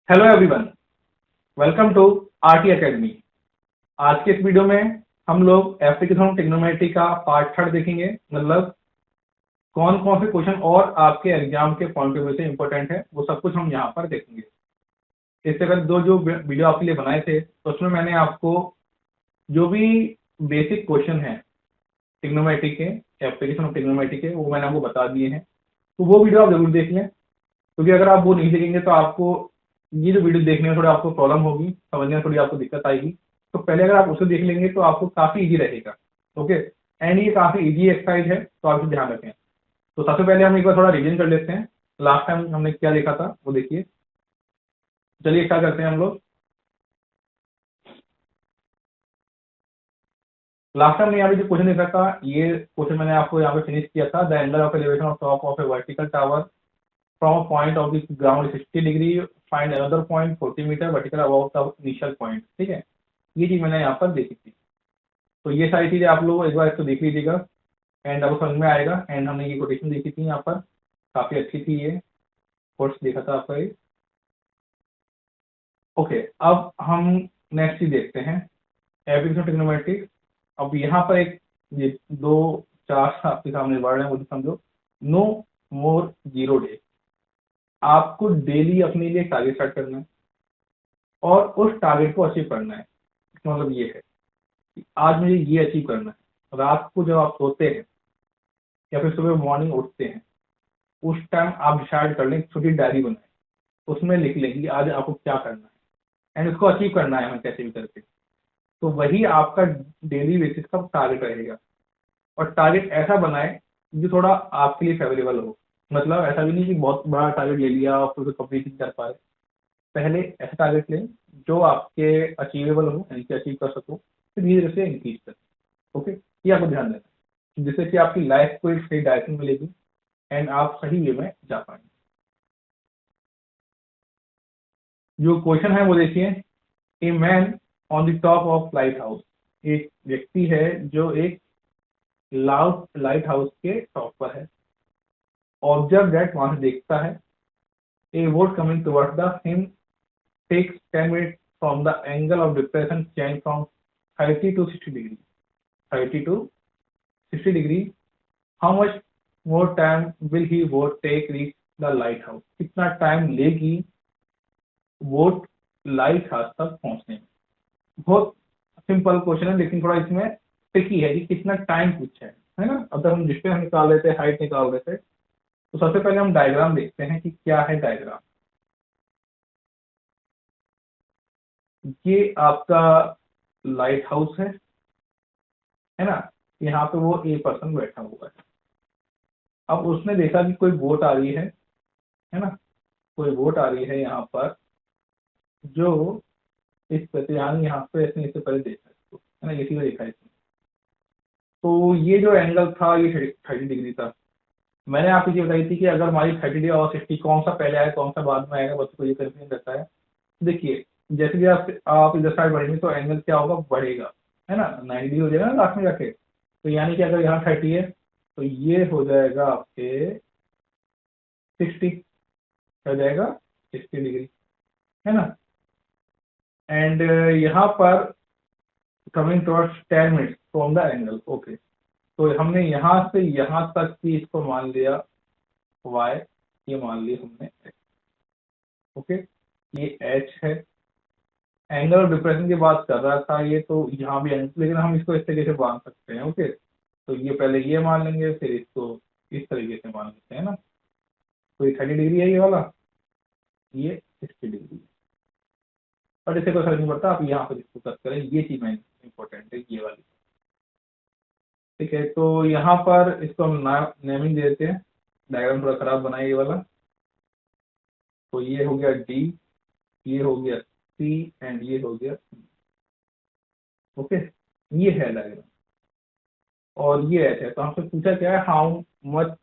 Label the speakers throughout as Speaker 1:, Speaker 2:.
Speaker 1: Hello everyone, welcome to RT academy. आज के इस वीडियो में हम लोग एप्लीकेशन ऑफ ट्रिग्नोमेट्री का पार्ट थर्ड देखेंगे। मतलब कौन कौन से क्वेश्चन और आपके एग्जाम के पॉइंट ऑफ व्यू से इंपॉर्टेंट है वो सब कुछ हम यहाँ पर देखेंगे। इससे पहले दो जो वीडियो आपके लिए बनाए थे तो उसमें मैंने आपको जो भी बेसिक क्वेश्चन है ट्रिग्नोमेट्री के, एप्लीकेशन ऑफ ट्रिग्नोमेट्री के, वो मैंने आपको बता दिए हैं। तो वो वीडियो आप जरूर देख लें, क्योंकि अगर आप वो नहीं देखेंगे तो आपको ये जो वीडियो देखने में थोड़ा आपको प्रॉब्लम होगी, समझने में थोड़ी आपको दिक्कत आएगी। तो पहले अगर आप उसे देख लेंगे तो आपको काफी इजी रहेगा। ओके, एंड ये काफी इजी एक्सरसाइज है, तो आप इसे ध्यान रखें। तो सबसे पहले हम एक बार थोड़ा रिवीजन कर लेते हैं, लास्ट टाइम हमने क्या देखा था वो देखिए। चलिए क्या करते हैं हम लोग। लास्ट टाइम यहाँ पे जो क्वेश्चन देखा था, ये क्वेश्चन मैंने आपको यहाँ पे फिनिश किया था। The angle of elevation of top of a vertical tower from a point of the ground 60 degree, find another point 40 metre vertical about the initial point. ठीक है, ये चीज मैंने यहाँ पर देखी थी। तो ये सारी चीजें आप लोग एक बार इसको देख लीजिएगा एंड आपको समझ में आएगा। एंड हमने ये कोटेशन देखी थी यहाँ पर, काफी अच्छी थी ये कोर्स देखा था आपका ये। ओके, अब हम नेक्स्ट चीज देखते हैं, एप्लीकेशन ट्रिग्नोमेट्री। अब यहाँ पर एक ये दो चार आपके सामने वर्ड है, मुझे समझो। नो मोर जीरो डे, आपको डेली अपने लिए टारगेट सेट करना है और उस टारगेट को अचीव करना है। इसका मतलब ये है कि आज मुझे ये अचीव करना है। रात को जब आप सोते हैं या फिर सुबह मॉर्निंग उठते हैं, उस टाइम आप डिसाइड कर लें, छोटी डायरी बनाए, उसमें लिख लें कि आज आपको क्या करना है एंड उसको अचीव करना है हमें कैसे भी करके। तो वही आपका डेली बेसिस का टारगेट रहेगा। और टारगेट ऐसा बनाए जो थोड़ा आपके लिए फेवरेबल हो। मतलब ऐसा भी नहीं कि बहुत बड़ा टारगेट ले लिया और फिर कंप्लीट नहीं कर पाए। पहले ऐसा टारगेट लें जो आपके अचीवेबल हो, यानी कि अचीव कर सको, फिर धीरे धीरे से इंक्रीज करें। ओके, ये आपको ध्यान देना है, जिससे कि आपकी लाइफ को एक सही डायरेक्शन मिलेगी एंड आप सही वे में जा पाएंगे। जो क्वेश्चन है वो देखिए। A man on the top of light house, एक व्यक्ति है जो एक लाइट हाउस के टॉप पर है। ऑब्जर्व दैट, वहां से देखता है। ए boat coming towards the him takes 10 minutes from the angle of depression change from 30 to 60 degree. 30 to 60 degree. How much more time will he boat take reach the lighthouse? कितना time लेगी boat light house तक पहुंचने में? बहुत simple question है, लेकिन थोड़ा इसमें ट्रिकी है कि कितना टाइम पूछा है ना। अगर हम डिस्टेंस निकाल लेते हैं, हाइट निकाल देते, तो सबसे पहले हम डायग्राम देखते हैं कि क्या है डायग्राम। ये आपका लाइट हाउस है ना। यहाँ पे वो ए पर्सन बैठा हुआ है। अब उसने देखा कि कोई बोट आ रही है ना। कोई बोट आ रही है यहाँ पर, जो इस प्रतियान यहाँ पे इसने इससे पहले देखा इसको, है ना, इसी में देखा इसने। तो ये जो एंगल था ये 30 डिग्री था। मैंने आपको ये बताई थी कि अगर हमारी 30 डिग्री और 60 कौन सा पहले आएगा कौन सा बाद में आएगा, बच्चों को ये कंफ्यूजन रहता है। देखिए, जैसे भी आप इधर साइड बढ़ेंगे तो एंगल क्या होगा, बढ़ेगा, है ना। 90 डिग्री हो जाएगा ना लास्ट में जाके। तो यानी कि अगर यहाँ 30 है तो ये हो जाएगा आपके 60, हो जाएगा 60 डिग्री, है ना। एंड यहाँ पर coming towards 10 minutes from the angle. Okay, तो हमने यहाँ से यहाँ तक की इसको मान लिया y, ये मान लिया हमने x। ओके, ये h है। एंगल ऑफ डिप्रेशन की बात कर रहा था ये, तो यहाँ भी एंगल, लेकिन हम इसको इस तरीके से मान सकते हैं। ओके, तो ये पहले ये मान लेंगे, फिर इसको इस तरीके से मान लेते हैं ना। तो ये 30 डिग्री है ये वाला, ये 60 डिग्री है। और इससे कोई फर्क नहीं पड़ता, आप यहाँ पर डिस्कस करें, ये चीज मैं इंपॉर्टेंट है ये वाली। ठीक है, तो यहाँ पर इसको हम नेमिंग देते हैं। डायग्राम थोड़ा खराब बनाए ये वाला। तो ये हो गया डी, ये हो गया सी एंड ये हो गया C। ओके, ये है डायग्राम और ये एच है। तो हमसे पूछा क्या है, how much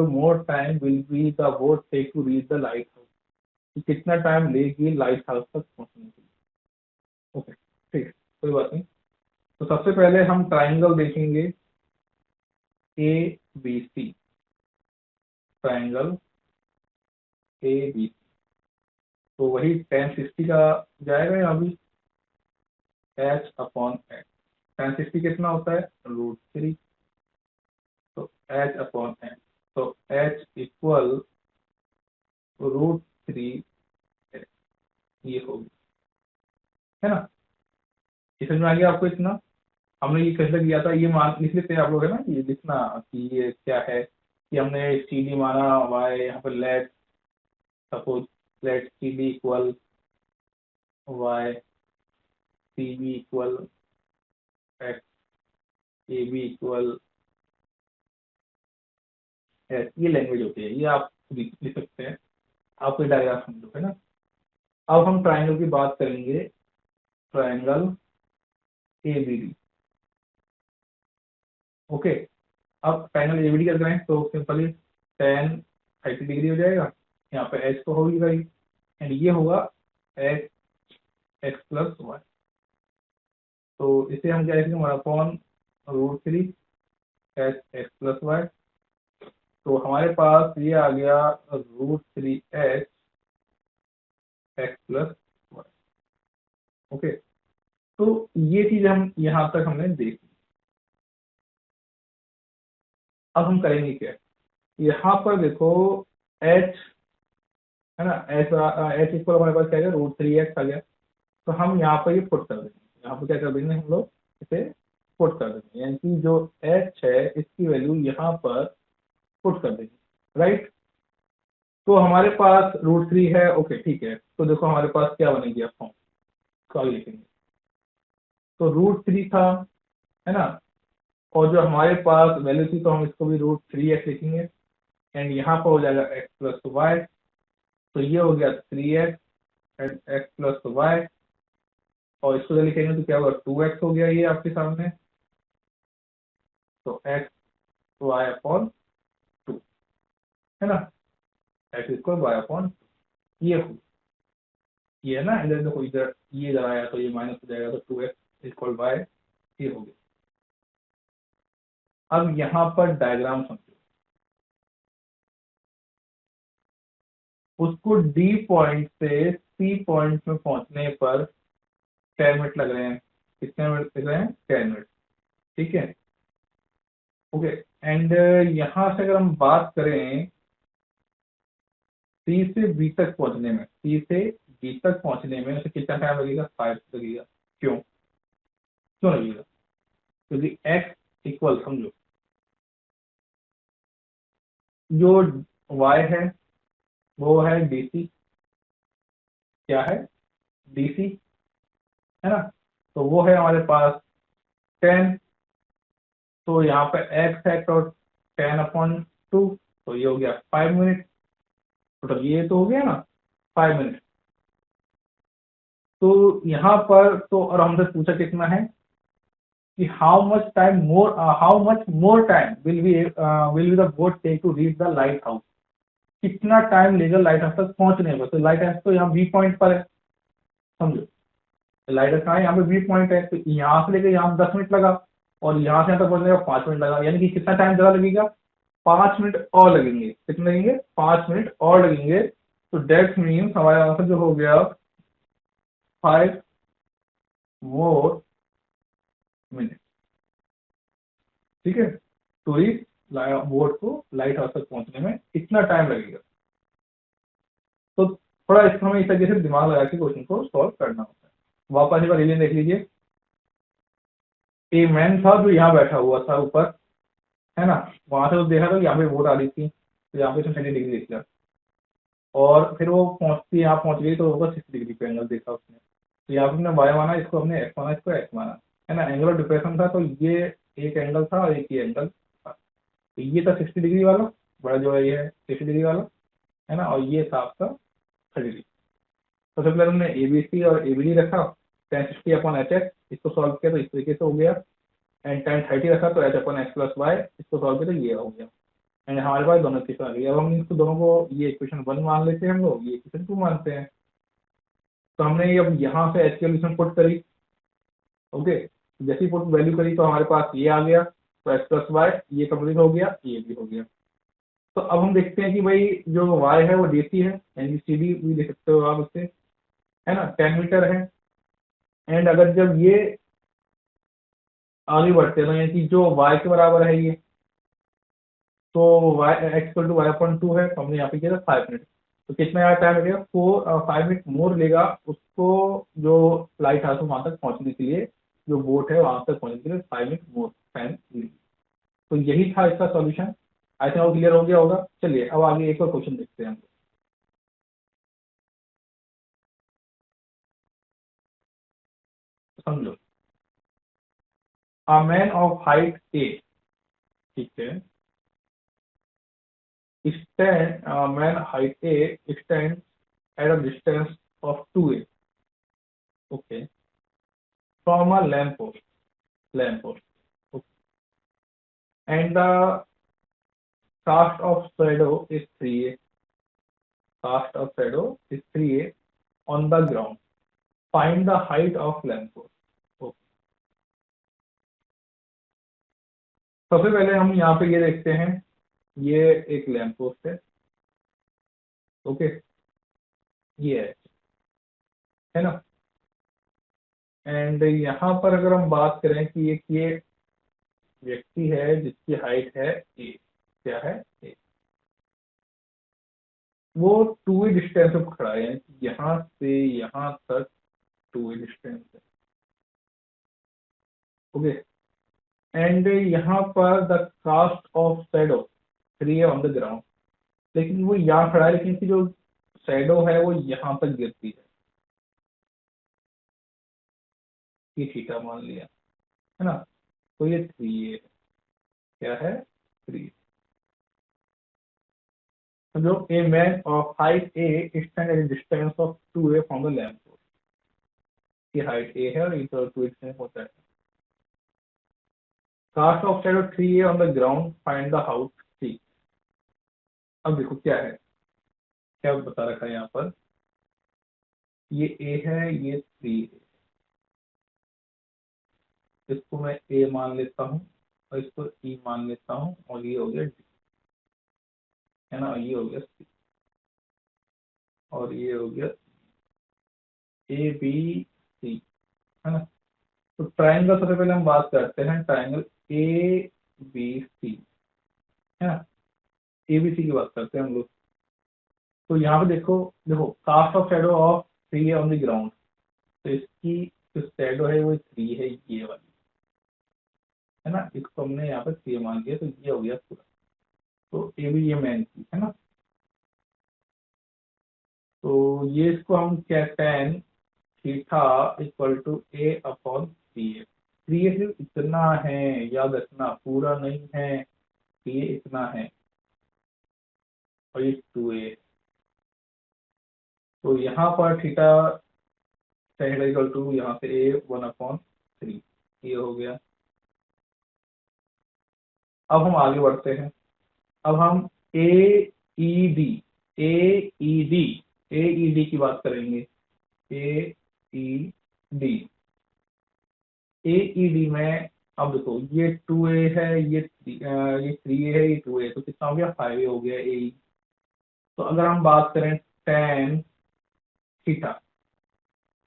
Speaker 1: more time will be the boat take to reach the lighthouse, कितना टाइम लेगी लाइट हाउस तक पहुंचने के लिए। ओके, ठीक है, कोई बात नहीं। तो सबसे पहले हम ट्राइंगल देखेंगे, A B C, triangle A B C. तो वही tan 60 का जाएगा यहाँ भी h/x। tan 60 कितना होता है √3, तो h/x, तो h इक्वल √3 ये होगी, है ना। ये समझ में आ गया आपको इतना। हमने ये कैसे किया था, ये मान लिख लेते हैं आप लोग, है ना, ये लिखना कि ये क्या है कि हमने CD माना y, यहाँ पर let suppose let CD equal y, CB equal x, AB equal s। ये लैंग्वेज होती है, ये आप लिख सकते हैं, आपको डायग्राम समझो, है ना। अब हम ट्राइंगल की बात करेंगे, ट्राइंगल ABD। ओके, अब ट्राइंगल ABD क्या करें तो सिंपली tan 30 डिग्री हो जाएगा, यहाँ पे h तो होगी भाई, एंड ये होगा x प्लस वाई। तो इसे हम क्या लिखेंगे, अपॉन √3 x प्लस वाई। तो हमारे पास ये आ गया √3 x प्लस वाई। ओके, तो ये चीज हम यहाँ तक हमने देख ली। अब हम करेंगे क्या, यहाँ पर देखो h, है ना, h इक्वल हमारे पास क्या है √3x आ गया। तो हम यहाँ पर ये पुट कर देंगे, यहाँ पर क्या कर देंगे हम लोग, इसे पुट कर देंगे, यानी कि जो h है इसकी वैल्यू यहाँ पर पुट कर देंगे, राइट। तो हमारे पास √3 है, ओके ठीक है। तो देखो हमारे पास क्या बनेगी अब फॉर्म, तो आगे लिखेंगे। तो √3 था, है ना, और जो हमारे पास वैल्यू थी तो हम इसको भी √3x लिखेंगे, एंड यहाँ पर हो जाएगा x प्लस वाई। तो ये हो गया 3x and x plus Y, और इसको लिखेंगे तो क्या होगा 2x हो गया ये आपके सामने। तो x y अपॉन 2, है ना, x इक्वल y अपॉन 2, ये हो, ये है ना। इधर देखो, इधर ये इधर आया तो ये माइनस हो जाएगा, तो 2x इक्वल y, ये हो गया। अब यहाँ पर डायग्राम समझो, उसको D पॉइंट से C पॉइंट में पहुंचने पर 10 मिनट लग रहे हैं। कितने मिनट लग रहे हैं, 10 मिनट, ठीक है। ओके, एंड यहाँ से अगर हम बात करें C से B तक पहुंचने में, C से B तक पहुंचने में उसे कितना टाइम लगेगा, 5 लगेगा। क्यों क्यों लगेगा, क्योंकि x इक्वल, समझो जो y है वो है DC, क्या है DC, है ना। तो वो है हमारे पास 10, तो यहाँ पे x है तो 10/2, तो ये हो गया 5 मिनट, टोटल ये तो हो गया ना 5 मिनट। तो यहाँ पर तो, और हमसे पूछा कितना है कि how much more time will be the boat take to reach the lighthouse. कितना टाइम लेगा लाइट हाउस तक पहुंचने में। तो लाइट हाउस तो यहाँ बी पॉइंट पर है, समझो लाइट हाउस कहाँ है, यहाँ पे बी पॉइंट है। तो यहाँ से लेकर यहाँ 10 मिनट लगा, और यहाँ से यहाँ तक पहुंचने का 5 मिनट लगा, यानी कि कितना टाइम ज़्यादा लगेगा, 5 मिनट और लगेंगे। कितने लगेंगे, 5 मिनट और लगेंगे। तो डेट मीन्स हमारा आंसर जो हो गया 5 मोर मिनट, ठीक है। टू रीच बोट को लाइट हाउस तक पहुंचने में इतना टाइम लगेगा। तो थोड़ा इसको हमें इस तरीके से दिमाग लगा के क्वेश्चन को सॉल्व करना होता है। वापस एक बार रीजन देख लीजिए, एक मैन था जो यहाँ बैठा हुआ था ऊपर, है ना, वहां से वो देखा तो यहाँ पे बोट आ रही थी, तो यहाँ पे उसने 30 डिग्री देख लिया, और फिर वो पहुंचती यहाँ पहुंच गई तो ऊपर 60 डिग्री पे एंगल देखा उसने। तो यहाँ पे हमने वाई माना, इसको हमने एक्स माना, इसको एक्स माना, है ना। एंगल ऑफ डिप्रेशन था, तो ये एक एंगल था और एक ही एंगल था। तो ये था 60 डिग्री वाला, बड़ा जो है ये है 60 डिग्री वाला, है ना, और ये था आपका 30 डिग्री। तो सबसे पहले हमने ABC और ABD रखा, tan 60/hx, इसको सॉल्व किया तो इस तरीके से हो गया। एंड tan 30 रखा तो h/x प्लस वाई, इसको सॉल्व किया तो ये हो गया। एंड हमारे पास दोनों इक्वेशन आ गई। अब हम इसको दोनों को, ये इक्वेशन 1 मान लेते हैं हम लोग, ये इक्वेशन 2 मानते हैं। तो हमने ये अब यहाँ से h की वैल्यूशन पुट करी, ओके। जैसे ही पुट वैल्यू करी तो हमारे पास ये आ गया, तो x प्लस वाई ये कंप्लीट हो गया, ये भी हो गया। तो अब हम देखते हैं कि भाई जो y है वो डीसी है, यानी सीडी भी लिख सकते हो आप इससे, है ना, 10 मीटर है। एंड अगर जब ये आगे बढ़ते हैं, यानी कि जो y के बराबर है ये, तो y x/y/2 है, तो हमने यहाँ पे किया था 5 मिनट। तो कितना यार टाइम लगेगा, 5 मिनट मोर लेगा उसको, जो लाइट हाउस वहां तक पहुंचने के लिए, जो बोट है वहां तक पहुंचने के लिए 5 मिनट मोर टाइम लेगी। तो यही था इसका सॉल्यूशन। आई थिंक वो क्लियर हो गया होगा। चलिए अब आगे एक और क्वेश्चन देखते हैं हम। समझो, अ मैन ऑफ हाइट ए, ठीक है, man height a stand at a distance of 2a, okay, from a lamp post, okay, and the cast of shadow is 3a, on the ground. Find the height of lamp post. Okay. सबसे पहले हम यहाँ पे ये देखते हैं, ये एक लैंप पोस्ट है, ओके, ये है ना। एंड यहाँ पर अगर हम बात करें कि एक ये व्यक्ति है जिसकी हाइट है ए, क्या है ए, वो 2a डिस्टेंस पे खड़ा है, यानी कि यहाँ से यहाँ तक 2a डिस्टेंस है, ओके। एंड यहाँ पर the cast of shadow 3 on the ground, लेकिन वो यहाँ खड़ा है, लेकिन इसकी जो शैडो है वो यहाँ तक गिरती है, ये थीटा मान लिया, है ना। तो ये 3a क्या है, 3। जो a man of height a stand at distance of 2a from the lamp post, की हाइट ए है और इधर 2 डिस्टेंस होता है। Cast of shadow 3a on the ground, find the house 3। अब देखो क्या है, क्या बता रखा है यहाँ पर, ये ए है, ये 3a, इसको मैं ए मान लेता हूँ और इसको ई मान लेता हूँ, और ये हो गया डी, है ना, ये हो गया सी, और ये हो गया ए बी सी, है ना। तो ट्राइंगल सबसे पहले हम बात करते हैं, ट्राइंगल ए बी सी, है ना, ए बी सी की बात करते हैं हम लोग। तो यहाँ पे देखो, देखो cast of shadow of 3 on the ground, तो इसकी जो शेडो है वो 3 है, ये वाली, है ना, इसको हमने यहाँ पे 3 मान लिया, तो ये हो गया पूरा। तो ए बी ये मैन की, है ना। तो ये इसको हम क्या, tan theta equal to a upon 3a। 3a सिर्फ इतना है, याद रखना, पूरा नहीं है, ये इतना है, और ये 2a। तो यहाँ पर थीटा tan इक्वल टू यहाँ से ए 1/3, ये हो गया। अब हम आगे बढ़ते हैं, अब हम ए ई डी, ए ई डी, ए ई डी की बात करेंगे। ए ई डी, ए ई डी में, अब देखो ये 2a है, ये 3a है, ये 2a, तो कितना हो गया, 5a हो गया ए। तो अगर हम बात करें tan थीटा,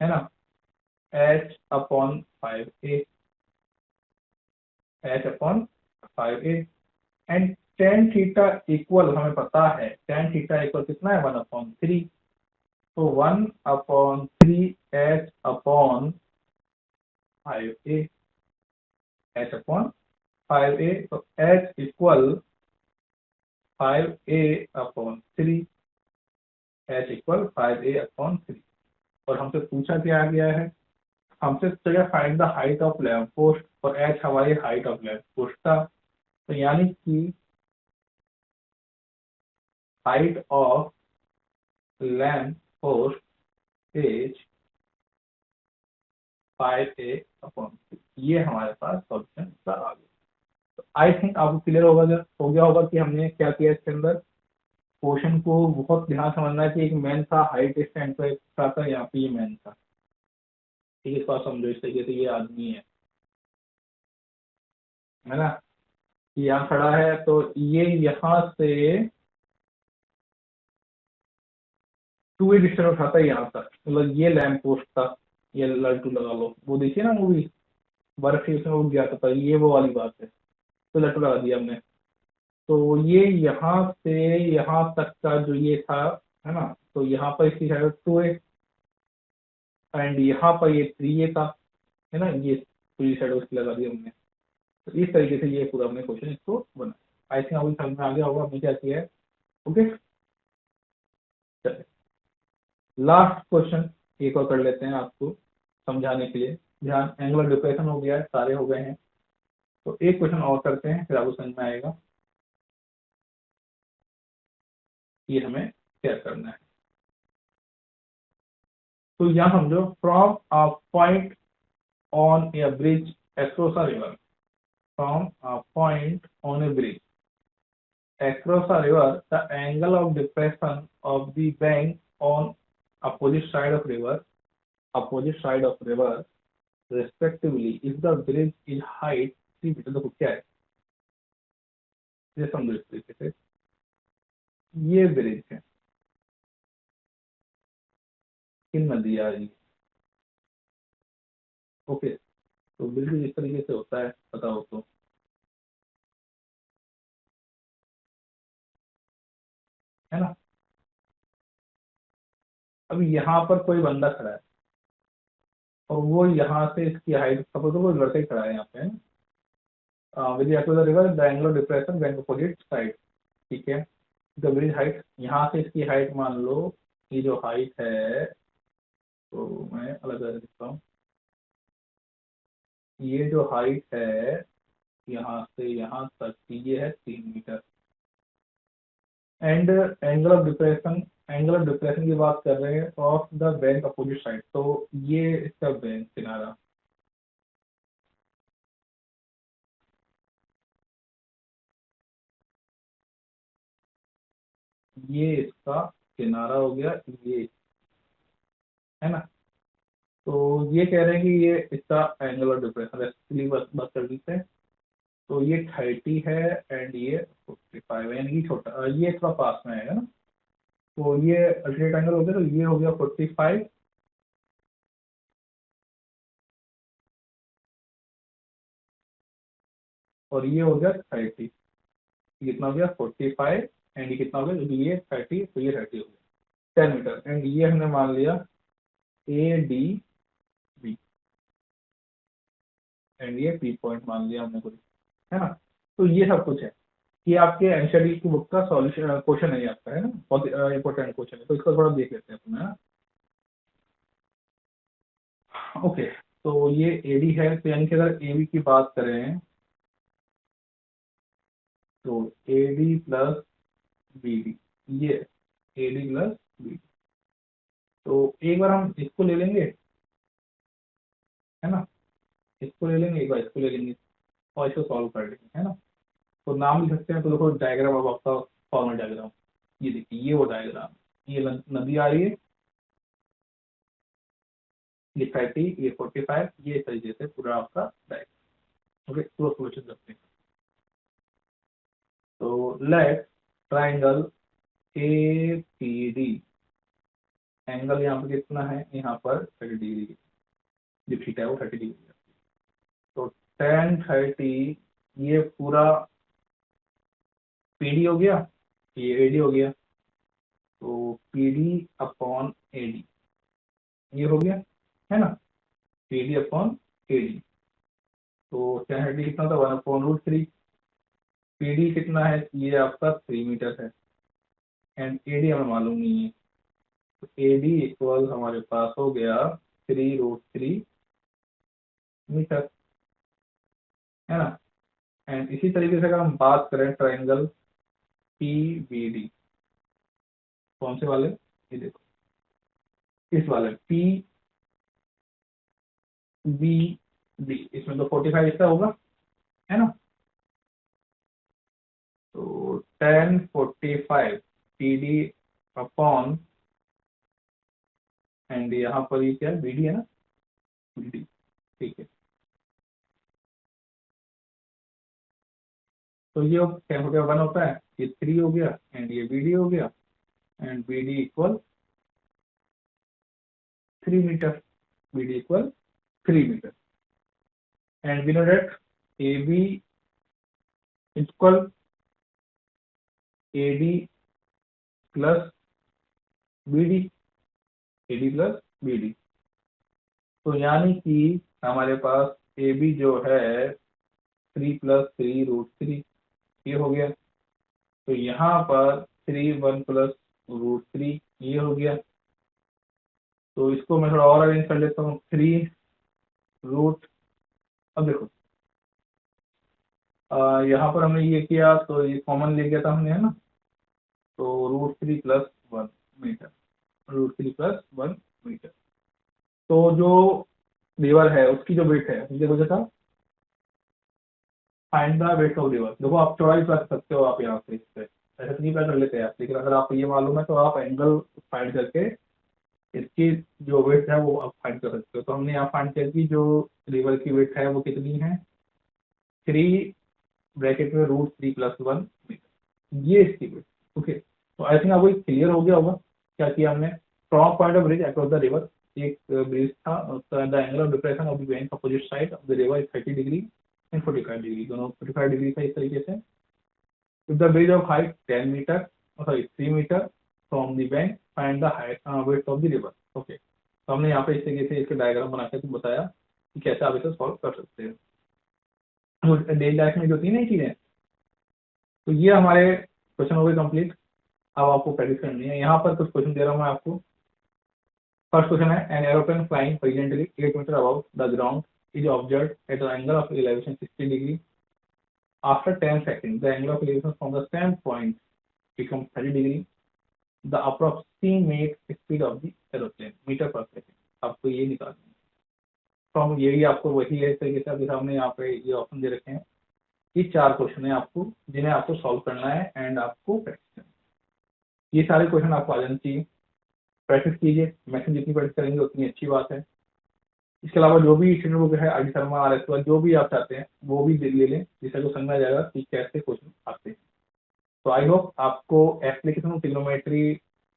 Speaker 1: है ना, h/5a, h/5a, and tan theta equal, हमें पता है tan थीटा इक्वल कितना है, 1/3। तो 1/3 h/5a, h/5a, तो h equal 5a/3, h equal 5a/3। और हमसे पूछा क्या गया है, हमसे चाहिए find the height of lamp post, और h हमारी हाइट ऑफ लैंप पोस्ट था। तो यानी कि height of lamp post is 5a/3, ये हमारे पास सॉल्यूशन का आ गया। तो आई थिंक आपको क्लियर हो गया होगा कि हमने क्या किया इसके अंदर। क्वेश्चन को बहुत ध्यान समझना है कि एक मैन था, हाइट स्टैंड पे खड़ा था, यहाँ पे ये मैन था, ठीक है, इसको आप समझो इस तरीके से, ये आदमी है ना, यहाँ खड़ा है, तो ये यहाँ से टू वे डिस्टेंस उठाता है यहाँ तक, मतलब ये लैम्प पोस्ट था, ये लट्टू लगा लो, वो देखिए ना मूवी बर्फ ही उसमें उड़ गया था, ये वो वाली बात है, तो लट्टू लगा दिया हमने। तो ये यहाँ से यहाँ तक का जो ये था, है ना, तो यहाँ पर इसकी शायद टू ए, एंड यहाँ पर ये थ्री ए था, है ना, ये पूरी साइड उसकी लगा दी हमने। तो इस तरीके से ये पूरा हमने क्वेश्चन इसको बना। आई थिंक अभी समझ में आ गया होगा हमने क्या किया है। ओके, चलिए लास्ट क्वेश्चन एक और कर लेते हैं आपको समझाने के लिए। ध्यान, एंगुलर डिप्रेशन हो गया है, सारे हो गए हैं, तो एक क्वेश्चन और करते हैं फिर आपको समझ में आएगा कि हमें क्या करना है। तो यहाँ समझो, from a point on A bridge across a river, from a point on a bridge across a river, the angle of depression of the bank on opposite side of river respectively, if the bridge is height 3 metre. देखो क्या है, ये समझो इस तरीके से, ये bridge है, किन नदी आ रही है। ओके, तो ब्रिज इस तरीके से होता है, पता हो तो, है ना। अभी यहाँ पर कोई बंदा खड़ा है और वो यहाँ से इसकी हाइट, सपोज तो कोई लड़का ही खड़ा है यहाँ पे, है ना, with two the river the angle of depression bank opposite side, ठीक है। द ब्रिज हाइट, यहाँ से इसकी हाइट मान लो, ये जो हाइट है, तो मैं अलग अलग लिखता हूँ, ये जो हाइट है यहाँ से यहाँ तक ये है 3 metre. And angle of depression की बात कर रहे हैं of the bank opposite side, तो ये इसका बैंक किनारा, ये इसका किनारा हो गया, ये, है ना। तो ये कह रहे हैं कि ये इसका एंगल ऑफ डिप्रेशन एक्चुअली बस बात कर लेते हैं। तो ये 30 है एंड ये 45 है, यानी कि छोटा, ये थोड़ा पास में आएगा ना। तो ये अल्टरनेट एंगल हो गया, तो ये हो गया 45 और ये हो गया 30। ये कितना हो गया 45, एंड ये कितना हो गया, क्योंकि ये 30 तो ये 30 हो गया 10 मीटर। एंड ये हमने मान लिया ADB, एंड ये P पॉइंट मान लिया हमने कुछ, है ना। तो ये सब कुछ है, ये आपके एनसीईआरटी की बुक का सॉल्यूशन क्वेश्चन है आपका, है ना, बहुत इंपॉर्टेंट क्वेश्चन है, तो इसको थोड़ा देख लेते हैं अपन, है ना। ओके, तो ये एडी है, तो यानी कि अगर एबी की बात करें, तो एडी प्लस बीडी, ये एडी प्लस बीडी, तो एक बार हम इसको ले लेंगे, है ना, इसको ले लेंगे, एक बार इसको ले लेंगे और इसको सॉल्व कर लेंगे, है ना। तो नाम लिख सकते हैं, तो देखो डायग्राम अब आपका फॉर्मल डायग्राम, ये देखिए, ये वो डायग्राम, ये नदी आ रही है, ये 30, ये 45, ये इस तरीके से पूरा आपका डायग्राम। ओके, तो सोल्यूशन करते हैं। तो लेट ट्राइंगल APD, एंगल यहाँ पर कितना है, यहाँ पर 30 डिग्री, जो थीटा है वो 30 डिग्री है। तो tan 30, ये पूरा PD हो गया, ये AD हो गया, तो PD अपॉन AD, ये हो गया, है ना, PD अपॉन AD। तो tan 30 कितना था, 1/√3। PD कितना है, ये आपका 3 मीटर है, एंड AD हमें मालूम नहीं है, तो AD इक्वल हमारे पास हो गया 3√3 मीटर, है ना। एंड इसी तरीके से अगर हम बात करें ट्राइंगल PBD, कौन से वाले, ये देखो, इस वाले PBD, इसमें तो 45 इसका होगा, है ना। तो tan 45 PD अपॉन, एंड यहाँ पर ये क्या है, BD है ना, BD, ठीक है। तो ये क्या हो गया, 1 होता है, ये 3 हो गया, एंड ये BD हो गया, and BD equal 3 metre, BD equal 3 metre, and we know that AB equal AD plus BD, AD plus BD। तो यानी कि हमारे पास AB जो है 3 + 3 √3, ये हो गया। तो यहाँ पर 3 1 + √3, ये हो गया। तो इसको मैं थोड़ा और अरेंज कर लेता हूँ, 3 रूट। अब देखो यहाँ पर हमने ये किया तो ये कॉमन ले गया था हमने, है ना। तो √3 + 1 मीटर, √3 + 1 मीटर। तो जो लीवर है उसकी जो वेट है मुझे बोला था find the weight of lever. देखो आप चौड़ाई पता कर सकते हो आप यहाँ से, इससे ऐसे तो नहीं पता कर लेते हैं आप, लेकिन अगर आपको ये मालूम है तो आप एंगल फाइंड करके इसकी जो वेट है वो आप फाइंड कर सकते हो। तो हमने यहाँ फाइंड किया कि जो लीवर की वेट है वो कितनी है, 3 ब्रैकेट में √3 + 1 मीटर, ये इसकी वेट। ओके, तो आई थिंक आपको क्लियर हो गया होगा क्या किया हमने। From point of bridge across the river, एक ब्रिज था, the angle of depression of the bank opposite side of the river is 30 degree and 45 degree, दोनों 45 डिग्री था इस तरीके से। If the bridge of height 10 meter, sorry 3 meter from the bank, find the height width of the river। Okay, तो हमने यहाँ पे इस तरीके से इसके डायग्राम बना के बताया कि कैसे आप इसे सॉल्व कर सकते हैं डेली लाइफ में जो होती है ना ये चीजें। तो ये हमारे क्वेश्चन हो गए कंप्लीट। अब आपको प्रैक्टिस करनी है। यहाँ पर कुछ क्वेश्चन दे रहा हूँ मैं आपको। फर्स्ट क्वेश्चन है, an aeroplane flying horizontally 8 metre above the ground is observed at the angle of elevation 60 degree. After 10 seconds, the angle of elevation from the same point becomes 30 degree. The approximate speed of the aeroplane metre पर second, आपको ये निकालना है। From यही आपको वही है, इस तरीके से आपके सामने यहाँ पे ये ऑप्शन दे रखे हैं। ये 4 क्वेश्चन है आपको, जिन्हें आपको सॉल्व करना है एंड आपको प्रैक्टिस करना है। ये सारे क्वेश्चन आपको आ जाने चाहिए। प्रैक्टिस कीजिए, मैक्सिमम जितनी प्रैक्टिस करेंगे उतनी अच्छी बात है। इसके अलावा जो भी स्टूडेंट बुक है RD शर्मा RS, जो भी आप चाहते हैं वो भी ले लें, जिससे आपको समझ आ जाएगा कि कैसे क्वेश्चन आते हैं। तो आई होप आपको एप्लीकेशन ऑफ ट्रिग्नोमेट्री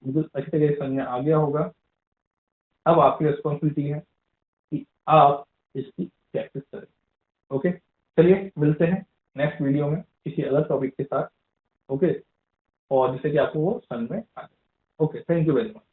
Speaker 1: बिल्कुल अच्छी तरीके से समझ में आ गया होगा। अब आपकी रिस्पॉन्सिबिलिटी है कि आप इसकी प्रैक्टिस करें। ओके, चलिए मिलते हैं नेक्स्ट वीडियो में किसी अदर टॉपिक के साथ। ओके, और जिससे कि आपको वो समझ में आ जाए। Okay, thank you very much.